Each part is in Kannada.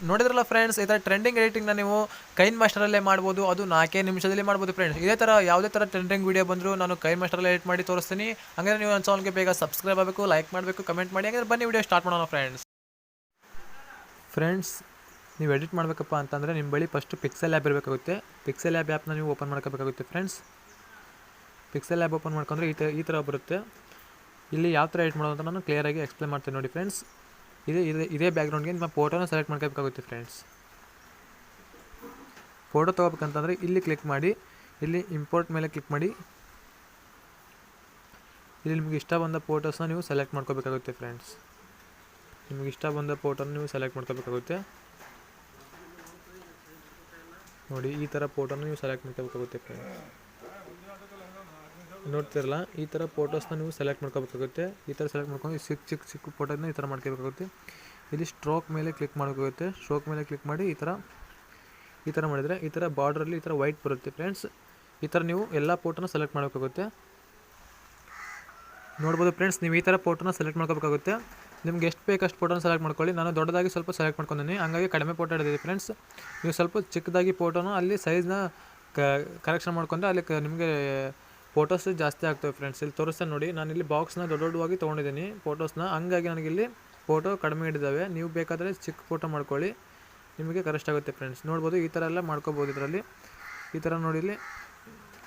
ನೋಡಿದ್ರಲ್ಲ ಫ್ರೆಂಡ್ಸ್, ಈ ಥರ ಟ್ರೆಂಡಿಂಗ್ ಎಡಿಟಿಂಗ್ನ ನೀವು ಕೈನ್ ಮಾಸ್ಟರಲ್ಲೇ ಮಾಡ್ಬೋದು. ಅದು 4 ನಿಮಿಷದಲ್ಲಿ ಮಾಡ್ಬೋದು ಫ್ರೆಂಡ್ಸ್. ಇದೇ ಥರ ಯಾವುದೇ ಥರ ಟ್ರೆಂಡಿಂಗ್ ವೀಡಿಯೋ ಬಂದರೂ ನಾನು ಕೈನ್ ಮಾಸ್ಟರಲ್ಲಿ ಎಡಿಟ್ ಮಾಡಿ ತೋರಿಸ್ತೀನಿ. ಹಾಗಾದ್ರೆ ನೀವು ನನ್ನ ಚಾನಲ್ಗೆ ಬೇಗ ಸಬ್ಸ್ಕ್ರೈಬ್ ಆಗಬೇಕು, ಲೈಕ್ ಮಾಡಬೇಕು, ಕಮೆಂಟ್ ಮಾಡಿ. ಹಾಗಾದ್ರೆ ಬನ್ನಿ ವಿಡಿಯೋ ಸ್ಟಾರ್ಟ್ ಮಾಡೋಣ ಫ್ರೆಂಡ್ಸ್. ನೀವು ಎಡಿಟ್ ಮಾಡಬೇಕಪ್ಪ ಅಂತಂದರೆ ನಿಮ್ಮ ಬಳಿ ಫಸ್ಟು ಪಿಕ್ಸೆಲ್ ಆ್ಯಪ್ ಇರಬೇಕಾಗುತ್ತೆ. ಪಿಕ್ಸೆಲ್ ಆ್ಯಪ್ನ ನೀವು ಓಪನ್ ಮಾಡ್ಕೋಬೇಕಾಗುತ್ತೆ ಫ್ರೆಂಡ್ಸ್. ಪಿಕ್ಸೆಲ್ ಆ್ಯಪ್ ಓಪನ್ ಮಾಡ್ಕೊಂಡ್ರೆ ಈ ಥರ ಬರುತ್ತೆ. ಇಲ್ಲಿ ಯಾವ ಥರ ಎಡಿಟ್ ಮಾಡೋದು ಅಂತ ನಾನು ಕ್ಲಿಯರಾಗಿ ಎಕ್ಸ್ಪ್ಲೇನ್ ಮಾಡ್ತೀನಿ ನೋಡಿ ಫ್ರೆಂಡ್ಸ್. ಇದೇ ಬ್ಯಾಕ್ಗ್ರೌಂಡ್ಗೆ ನಿಮ್ಮ ಫೋಟೋನ ಸೆಲೆಕ್ಟ್ ಮಾಡ್ಕೋಬೇಕಾಗುತ್ತೆ ಫ್ರೆಂಡ್ಸ್. ಫೋಟೋ ತೊಗೋಬೇಕಂತಂದರೆ ಇಲ್ಲಿ ಕ್ಲಿಕ್ ಮಾಡಿ, ಇಲ್ಲಿ ಇಂಪೋರ್ಟ್ ಮೇಲೆ ಕ್ಲಿಕ್ ಮಾಡಿ. ಇಲ್ಲಿ ನಿಮಗೆ ಇಷ್ಟ ಬಂದ ಫೋಟೋಸ್ನ ನೀವು ಸೆಲೆಕ್ಟ್ ಮಾಡ್ಕೋಬೇಕಾಗುತ್ತೆ ಫ್ರೆಂಡ್ಸ್. ನಿಮಗೆ ಇಷ್ಟ ಬಂದ ಫೋಟೋನ ನೀವು ಸೆಲೆಕ್ಟ್ ಮಾಡ್ಕೋಬೇಕಾಗುತ್ತೆ ನೋಡಿ. ಈ ಥರ ಫೋಟೋನ ನೀವು ಸೆಲೆಕ್ಟ್ ಮಾಡ್ಕೋಬೇಕಾಗುತ್ತೆ ಫ್ರೆಂಡ್ಸ್. ನೋಡ್ತಿರಲ್ಲ, ಈ ಥರ ಫೋಟೋಸ್ನ ನೀವು ಸೆಲೆಕ್ಟ್ ಮಾಡ್ಕೋಬೇಕಾಗುತ್ತೆ. ಈ ಥರ ಸೆಲೆಕ್ಟ್ ಮಾಡ್ಕೊಂಡು ಚಿಕ್ಕ ಫೋಟೋನ ಈ ಥರ ಮಾಡ್ಕೋಬೇಕಾಗುತ್ತೆ. ಇಲ್ಲಿ ಸ್ಟ್ರೋಕ್ ಮೇಲೆ ಕ್ಲಿಕ್ ಮಾಡಬೇಕಾಗುತ್ತೆ. ಸ್ಟ್ರೋಕ್ ಮೇಲೆ ಕ್ಲಿಕ್ ಮಾಡಿ ಈ ಥರ ಮಾಡಿದರೆ ಈ ಥರ ಬಾರ್ಡ್ರಲ್ಲಿ ಈ ಥರ ವೈಟ್ ಬರುತ್ತೆ ಫ್ರೆಂಡ್ಸ್. ಈ ಥರ ನೀವು ಎಲ್ಲ ಫೋಟೋನ ಸೆಲೆಕ್ಟ್ ಮಾಡಬೇಕಾಗುತ್ತೆ. ನೋಡ್ಬೋದು ಫ್ರೆಂಡ್ಸ್, ನೀವು ಈ ಥರ ಫೋಟೋನ ಸೆಲೆಕ್ಟ್ ಮಾಡ್ಕೋಬೇಕಾಗುತ್ತೆ. ನಿಮ್ಗೆ ಎಷ್ಟು ಬೇಕಷ್ಟು ಫೋಟೋನ ಸೆಲೆಕ್ಟ್ ಮಾಡ್ಕೊಳ್ಳಿ. ನಾನು ದೊಡ್ಡದಾಗಿ ಸ್ವಲ್ಪ ಸೆಲೆಕ್ಟ್ ಮಾಡ್ಕೊಂಡಿದ್ದೀನಿ, ಹಂಗಾಗಿ ಕಡಿಮೆ ಫೋಟೋ ಹಿಡಿದಿದೆ ಫ್ರೆಂಡ್ಸ್. ನೀವು ಸ್ವಲ್ಪ ಚಿಕ್ಕದಾಗಿ ಫೋಟೋನ ಅಲ್ಲಿ ಸೈಜ್ನ ಕರೆಕ್ಷನ್ ಮಾಡ್ಕೊಂಡ್ರೆ ಅಲ್ಲಿ ನಿಮಗೆ ಫೋಟೋಸ್ ಜಾಸ್ತಿ ಆಗ್ತವೆ ಫ್ರೆಂಡ್ಸ್. ಇಲ್ಲಿ ತೋರಿಸ್ತಾನೆ ನೋಡಿ, ನಾನು ಇಲ್ಲಿ ಬಾಕ್ಸ್ನ ದೊಡ್ಡದಾಗಿ ತೊಗೊಂಡಿದ್ದೀನಿ ಫೋಟೋಸ್ನ, ಹಂಗಾಗಿ ನನಗಿಲ್ಲಿ ಫೋಟೋ ಕಡಿಮೆ ಹಿಡಿದಾವೆ. ನೀವು ಬೇಕಾದರೆ ಚಿಕ್ಕ ಫೋಟೋ ಮಾಡ್ಕೊಳ್ಳಿ, ನಿಮಗೆ ಕರೆಕ್ಟ್ ಆಗುತ್ತೆ ಫ್ರೆಂಡ್ಸ್. ನೋಡ್ಬೋದು, ಈ ಥರ ಎಲ್ಲ ಮಾಡ್ಕೋಬೋದು ಇದರಲ್ಲಿ. ಈ ಥರ ನೋಡಿ, ಇಲ್ಲಿ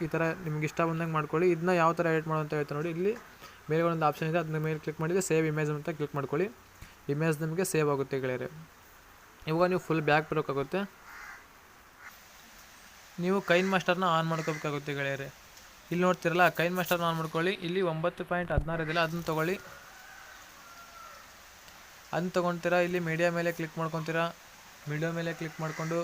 ಈ ಥರ ನಿಮ್ಗೆ ಇಷ್ಟ ಬಂದಂಗೆ ಮಾಡ್ಕೊಳ್ಳಿ. ಇದನ್ನ ಯಾವ ಥರ ಎಡಿಟ್ ಮಾಡೋ ಅಂತ ಹೇಳ್ತಾ ನೋಡಿ. ಇಲ್ಲಿ ಮೇಲೆ ಒಂದು ಆಪ್ಷನ್ ಇದೆ, ಅದನ್ನ ಮೇಲೆ ಕ್ಲಿಕ್ ಮಾಡಿದರೆ ಸೇವ್ ಇಮೇಜ್ ಅಂತ ಕ್ಲಿಕ್ ಮಾಡ್ಕೊಳ್ಳಿ. ಇಮೇಜ್ ನಿಮಗೆ ಸೇವ್ ಆಗುತ್ತೆ ಗೆಳೆಯರೆ. ಇವಾಗ ನೀವು ಫುಲ್ ಬ್ಯಾಕ್ ಬರೋಕ್ಕಾಗುತ್ತೆ. ನೀವು ಕೈನ್ ಮಾಸ್ಟರ್ನ ಆನ್ ಮಾಡ್ಕೋಬೇಕಾಗುತ್ತೆ ಗೆಳೆಯರೆ. ಇಲ್ಲಿ ನೋಡ್ತಿರಲ್ಲ, ಕೈನ್ ಮಾಸ್ಟರ್ನ ಆನ್ ಮಾಡ್ಕೊಳ್ಳಿ. ಇಲ್ಲಿ 9.16 ಇದೆಯಲ್ಲ, ಅದನ್ನ ತೊಗೊಳ್ಳಿ. ಅದನ್ನ ತೊಗೊಳ್ತೀರಾ, ಇಲ್ಲಿ ಮೀಡಿಯಾ ಮೇಲೆ ಕ್ಲಿಕ್ ಮಾಡ್ಕೊತೀರಾ. ಮೀಡಿಯಾ ಮೇಲೆ ಕ್ಲಿಕ್ ಮಾಡಿಕೊಂಡು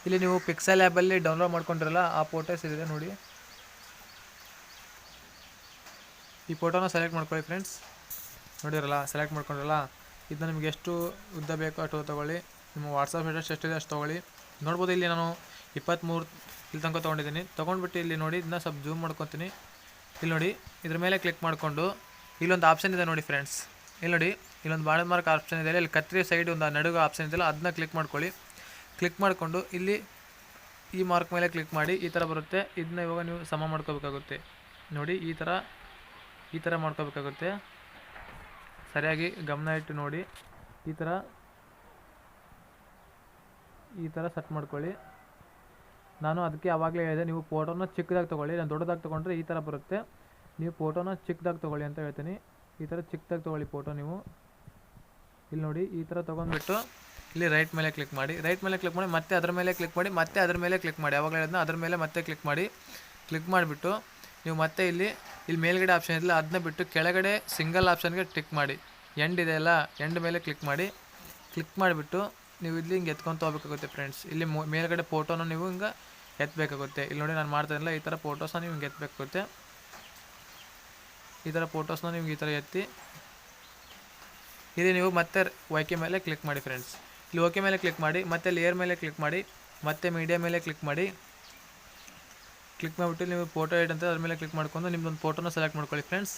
ಇಲ್ಲಿ ನೀವು ಪಿಕ್ಸೆಲ್ ಆ್ಯಪಲ್ಲಿ ಡೌನ್ಲೋಡ್ ಮಾಡ್ಕೊಂಡಿರಲ್ಲ, ಆ ಫೋಟೋಸ್ ಇದೆ ನೋಡಿ. ಈ ಫೋಟೋನ ಸೆಲೆಕ್ಟ್ ಮಾಡ್ಕೊಳ್ಳಿ ಫ್ರೆಂಡ್ಸ್. ನೋಡಿರಲ್ಲ, ಸೆಲೆಕ್ಟ್ ಮಾಡ್ಕೊಂಡಿರಲ್ಲ. ಇದನ್ನ ನಿಮ್ಗೆ ಎಷ್ಟು ಉದ್ದ ಬೇಕೋ ಅಷ್ಟು ತೊಗೊಳ್ಳಿ. ನಿಮ್ಮ ವಾಟ್ಸಪ್ ಸ್ಟೇಟಸ್ ಎಷ್ಟಿದೆ ಅಷ್ಟು ತೊಗೊಳ್ಳಿ. ನೋಡ್ಬೋದು, ಇಲ್ಲಿ ನಾನು 23 ಇಲ್ಲಿ ತನಕ ತೊಗೊಂಡಿದ್ದೀನಿ. ತೊಗೊಂಡ್ಬಿಟ್ಟು ಇಲ್ಲಿ ನೋಡಿ, ಇದನ್ನ ಸ್ವಲ್ಪ ಜೂಮ್ ಮಾಡ್ಕೊತೀನಿ. ಇಲ್ಲಿ ನೋಡಿ, ಇದ್ರ ಮೇಲೆ ಕ್ಲಿಕ್ ಮಾಡಿಕೊಂಡು ಇಲ್ಲೊಂದು ಆಪ್ಷನ್ ಇದೆ ನೋಡಿ ಫ್ರೆಂಡ್ಸ್. ಇಲ್ಲಿ ನೋಡಿ, ಇಲ್ಲೊಂದು ಬಾಣ ಮಾರ್ಕ್ ಆಪ್ಷನ್ ಇದೆ. ಇಲ್ಲಿ ಕತ್ರಿ ಸೈಡ್ ಒಂದು ನಡುಗ ಆಪ್ಷನ್ ಇದೆಯಲ್ಲ, ಅದನ್ನ ಕ್ಲಿಕ್ ಮಾಡ್ಕೊಳ್ಳಿ. ಕ್ಲಿಕ್ ಮಾಡಿಕೊಂಡು ಇಲ್ಲಿ ಈ ಮಾರ್ಕ್ ಮೇಲೆ ಕ್ಲಿಕ್ ಮಾಡಿ. ಈ ಥರ ಬರುತ್ತೆ. ಇದನ್ನ ಇವಾಗ ನೀವು ಸಮ ಮಾಡ್ಕೋಬೇಕಾಗುತ್ತೆ ನೋಡಿ. ಈ ಥರ ಮಾಡ್ಕೋಬೇಕಾಗುತ್ತೆ. ಸರಿಯಾಗಿ ಗಮನ ಇಟ್ಟು ನೋಡಿ. ಈ ಥರ ಸೆಟ್ ಮಾಡ್ಕೊಳ್ಳಿ. ನಾನು ಅದಕ್ಕೆ ಆವಾಗಲೇ ಹೇಳಿದೆ, ನೀವು ಫೋಟೋನ ಚಿಕ್ಕದಾಗಿ ತೊಗೊಳ್ಳಿ. ನಾನು ದೊಡ್ಡದಾಗಿ ತೊಗೊಂಡ್ರೆ ಈ ಥರ ಬರುತ್ತೆ. ನೀವು ಫೋಟೋನ ಚಿಕ್ಕದಾಗಿ ತೊಗೊಳ್ಳಿ ಅಂತ ಹೇಳ್ತೀನಿ. ಈ ಥರ ಚಿಕ್ಕದಾಗಿ ತೊಗೊಳ್ಳಿ ಫೋಟೋ ನೀವು. ಇಲ್ಲಿ ನೋಡಿ, ಈ ಥರ ತೊಗೊಂಡ್ಬಿಟ್ಟು ಇಲ್ಲಿ ರೈಟ್ ಮೇಲೆ ಕ್ಲಿಕ್ ಮಾಡಿ. ರೈಟ್ ಮೇಲೆ ಕ್ಲಿಕ್ ಮಾಡಿ, ಮತ್ತೆ ಅದರ ಮೇಲೆ ಕ್ಲಿಕ್ ಮಾಡಿ, ಮತ್ತೆ ಅದರ ಮೇಲೆ ಕ್ಲಿಕ್ ಮಾಡಿ. ಆವಾಗಲೇ ಹೇಳಿದ್ನ ಅದರ ಮೇಲೆ ಮತ್ತೆ ಕ್ಲಿಕ್ ಮಾಡಿ. ಕ್ಲಿಕ್ ಮಾಡಿಬಿಟ್ಟು ನೀವು ಮತ್ತೆ ಇಲ್ಲಿ ಮೇಲ್ಗಡೆ ಆಪ್ಷನ್ ಇದೆಯಲ್ಲ, ಅದನ್ನ ಬಿಟ್ಟು ಕೆಳಗಡೆ ಸಿಂಗಲ್ ಆಪ್ಷನ್ಗೆ ಟಿಕ್ ಮಾಡಿ. ಎಂಡ್ ಇದೆಯಲ್ಲ, ಎಂಡ್ ಮೇಲೆ ಕ್ಲಿಕ್ ಮಾಡಿ. ಕ್ಲಿಕ್ ಮಾಡಿಬಿಟ್ಟು ನೀವು ಇಲ್ಲಿ ಹಿಂಗೆ ಎತ್ಕೊಂಡು ಹೋಗ್ಬೇಕಾಗುತ್ತೆ ಫ್ರೆಂಡ್ಸ್. ಇಲ್ಲಿ ಮೇಲ್ಗಡೆ ಫೋಟೋನ ನೀವು ಹಿಂಗೆ ಎತ್ತಬೇಕಾಗುತ್ತೆ. ಇಲ್ಲಿ ನೋಡಿ, ನಾನು ಮಾಡ್ತಾಯಿಲ್ಲ, ಈ ಥರ ಫೋಟೋಸ್ನ ನೀವು ಹಿಂಗೆ ಎತ್ತಬೇಕಾಗುತ್ತೆ. ಈ ಥರ ಫೋಟೋಸ್ನ ನಿಮ್ಗೆ ಈ ಥರ ಎತ್ತಿ ಇಲ್ಲಿ ನೀವು ಮತ್ತೆ ಓಕೆ ಮೇಲೆ ಕ್ಲಿಕ್ ಮಾಡಿ ಫ್ರೆಂಡ್ಸ್. ಇಲ್ಲಿ ಓಕೆ ಮೇಲೆ ಕ್ಲಿಕ್ ಮಾಡಿ, ಮತ್ತೆ ಲೇಯರ್ ಮೇಲೆ ಕ್ಲಿಕ್ ಮಾಡಿ, ಮತ್ತೆ ಮೀಡಿಯಾ ಮೇಲೆ ಕ್ಲಿಕ್ ಮಾಡಿ. ಕ್ಲಿಕ್ ಮಾಡಿಬಿಟ್ಟು ನೀವು ಫೋಟೋ ಎಡಿಟ್ ಅಂತ ಅದ್ರ ಮೇಲೆ ಕ್ಲಿಕ್ ಮಾಡ್ಕೊಂಡು ನಿಮ್ಮದೊಂದು ಫೋಟೋನ ಸೆಲೆಕ್ಟ್ ಮಾಡ್ಕೊಳ್ಳಿ ಫ್ರೆಂಡ್ಸ್.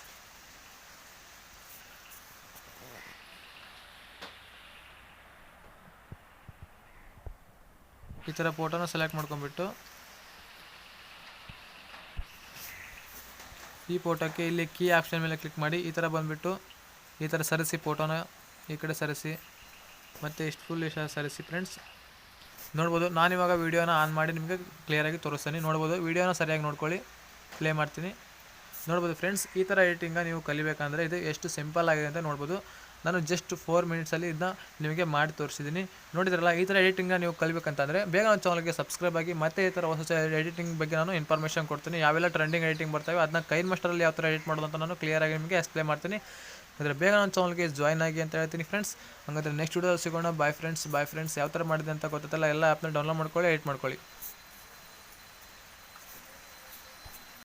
ಈ ಥರ ಫೋಟೋನ ಸೆಲೆಕ್ಟ್ ಮಾಡ್ಕೊಂಡ್ಬಿಟ್ಟು ಈ ಫೋಟೋಕ್ಕೆ ಇಲ್ಲಿ ಕೀ ಆಪ್ಷನ್ ಮೇಲೆ ಕ್ಲಿಕ್ ಮಾಡಿ. ಈ ಥರ ಬಂದುಬಿಟ್ಟು ಈ ಥರ ಸರಿಸಿ, ಫೋಟೋನ ಈ ಕಡೆ ಸರಿಸಿ, ಮತ್ತು ಇಷ್ಟು ಫುಲ್ ಸರಿಸಿ ಫ್ರೆಂಡ್ಸ್. ನೋಡ್ಬೋದು, ನಾನಿವಾಗ ವೀಡಿಯೋನ ಆನ್ ಮಾಡಿ ನಿಮಗೆ ಕ್ಲಿಯರಾಗಿ ತೋರಿಸ್ತೀನಿ. ನೋಡ್ಬೋದು, ವೀಡಿಯೋನ ಸರಿಯಾಗಿ ನೋಡ್ಕೊಳ್ಳಿ. ಪ್ಲೇ ಮಾಡ್ತೀನಿ. ನೋಡ್ಬೋದು ಫ್ರೆಂಡ್ಸ್, ಈ ಥರ ಎಡಿಟಿಂಗ ನೀವು ಕಲಿಬೇಕಂದ್ರೆ ಇದು ಎಷ್ಟು ಸಿಂಪಲ್ ಆಗಿದೆ ಅಂತ ನೋಡ್ಬೋದು. ನಾನು ಜಸ್ಟ್ 4 ಮಿನಿಟ್ಸಲ್ಲಿ ಇದನ್ನ ನಿಮಗೆ ಮಾಡಿ ತೋರಿಸಿದ್ದೀನಿ. ನೋಡಿದ್ರಲ್ಲ, ಈ ಥರ ಎಡಿಟಿಂಗ್ನ ನೀವು ಕಲಿಬೇಕಂತಂದರೆ ಬೇಗ ನನ್ನ ಚಾನಲ್ಗೆ ಸಬ್ಸ್ಕ್ರೈಬ್ ಆಗಿ. ಮತ್ತೆ ಈ ಥರ ಹೊಸ ಎಡಿಟಿಂಗ್ ಬಗ್ಗೆ ನಾನು ಇನ್ಫಾರ್ಮೇಷನ್ ಕೊಡ್ತೀನಿ. ಯಾವೆಲ್ಲ ಟ್ರೆಂಡಿಂಗ್ ಎಡಿಟಿಂಗ್ ಬರ್ತವೆ ಅದನ್ನ ಕೈನ್ ಮಾಸ್ಟರಲ್ಲಿ ಯಾವ ಥರ ಎಡಿಟ್ ಮಾಡೋದು ಅಂತ ನಾನು ಕ್ಲಿಯರಾಗಿ ನಿಮಗೆ ಎಕ್ಸ್ಪ್ಲೇನ್ ಮಾಡ್ತೀನಿ. ಅಂದರೆ ಬೇಗ ನನ್ನ ಚಾನಲ್ಗೆ ಜಾಯ್ನ್ ಆಗಿ ಅಂತ ಹೇಳ್ತೀನಿ ಫ್ರೆಂಡ್ಸ್. ಹಾಗಾದರೆ ನೆಕ್ಸ್ಟ್ ವಿಡಿಯೋದಲ್ಲಿ ಸಿಗೋಣ. Bye friends. ಯಾವ ಥರ ಮಾಡಿದೆ ಅಂತ ಗೊತ್ತಲ್ಲ, ಎಲ್ಲ ಆ್ಯಪ್ನ ಡೌನ್ಲೋಡ್ ಮಾಡ್ಕೊಳ್ಳಿ, ಎಡಿಟ್ ಮಾಡ್ಕೊಳ್ಳಿ.